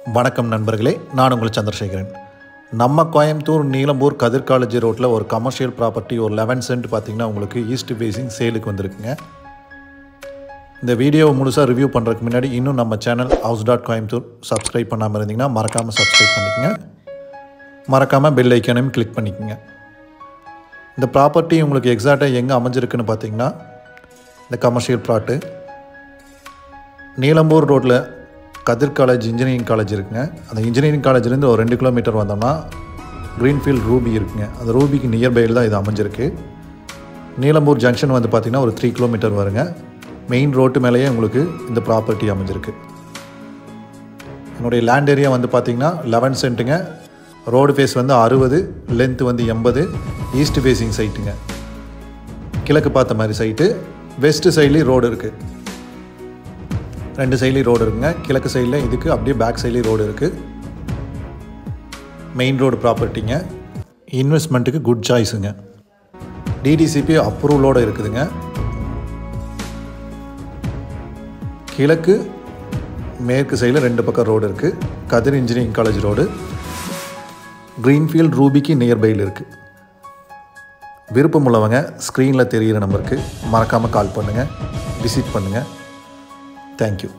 வணக்கம் நண்பர்களே, நான் உங்கள் சந்திரசேகரன். நம்ம கோயம்புத்தூர் நீலம்பூர் கதிர் காலேஜ் ரோட்டில் ஒரு கமர்ஷியல் ப்ராப்பர்ட்டி ஒரு 11 சென்ட் பார்த்திங்கன்னா உங்களுக்கு ஈஸ்ட் ஃபேஸிங் சேலுக்கு வந்திருக்குங்க. இந்த வீடியோவை முழுசாக ரிவ்யூ பண்ணுறதுக்கு முன்னாடி இன்னும் நம்ம சேனல் house.coimbatore சப்ஸ்கிரைப் பண்ணாமல் இருந்தீங்கன்னா மறக்காமல் சப்ஸ்கிரைப் பண்ணிக்கங்க. மறக்காமல் பெல் ஐக்கானையும் கிளிக் பண்ணிக்கோங்க. இந்த ப்ராப்பர்ட்டி உங்களுக்கு எக்ஸாக்டாக எங்கே அமைஞ்சிருக்குன்னு பார்த்தீங்கன்னா இந்த கமர்ஷியல் ப்ளாட்டு நீலம்பூர் ரோட்டில் கதிர் காலேஜ் இன்ஜினியரிங் காலேஜ் இருக்குங்க. அந்த இன்ஜினியரிங் காலேஜ்லேருந்து ஒரு 2 கிலோமீட்டர் வந்தோம்னா க்ரீன்ஃபீல்ட் ரூபி இருக்குங்க. அந்த ரூபிக்கு நியர்பையில் தான் இது அமைஞ்சிருக்கு. நீலம்பூர் ஜங்ஷன் வந்து பார்த்திங்கன்னா ஒரு 3 கிலோமீட்டர் வருங்க. மெயின் ரோட்டு மேலேயே உங்களுக்கு இந்த ப்ராப்பர்ட்டி அமைஞ்சிருக்கு. என்னுடைய லேண்ட் ஏரியா வந்து பார்த்திங்கன்னா 11 சென்ட்டுங்க. ரோடு ஃபேஸ் வந்து 60, லென்த்து வந்து 80, ஈஸ்ட் ஃபேஸிங் சைட்டுங்க. கிழக்கு பார்த்த மாதிரி சைட்டு. வெஸ்ட்டு சைட்லேயும் ரோடு இருக்குது. 2 சைட்லேயும் ரோடு இருக்குங்க. கிழக்கு சைடில் இதுக்கு அப்படியே பேக் சைட்லேயும் ரோடு இருக்குது. மெயின் ரோடு ப்ராப்பர்ட்டிங்க. இன்வெஸ்ட்மெண்ட்டுக்கு குட் சாய்ஸுங்க. டிடிசிபி அப்ரூவலோடு இருக்குதுங்க. கிழக்கு மேற்கு சைடில் 2 பக்கம் ரோடு இருக்குது. Kathir engineering college road Greenfield ரூபிக்கு நியர்பையில் இருக்குது. விருப்பம் உள்ளவங்க ஸ்க்ரீனில் தெரிகிற நம்பருக்கு மறக்காமல் கால் பண்ணுங்கள், விசிட் பண்ணுங்கள். Thank you.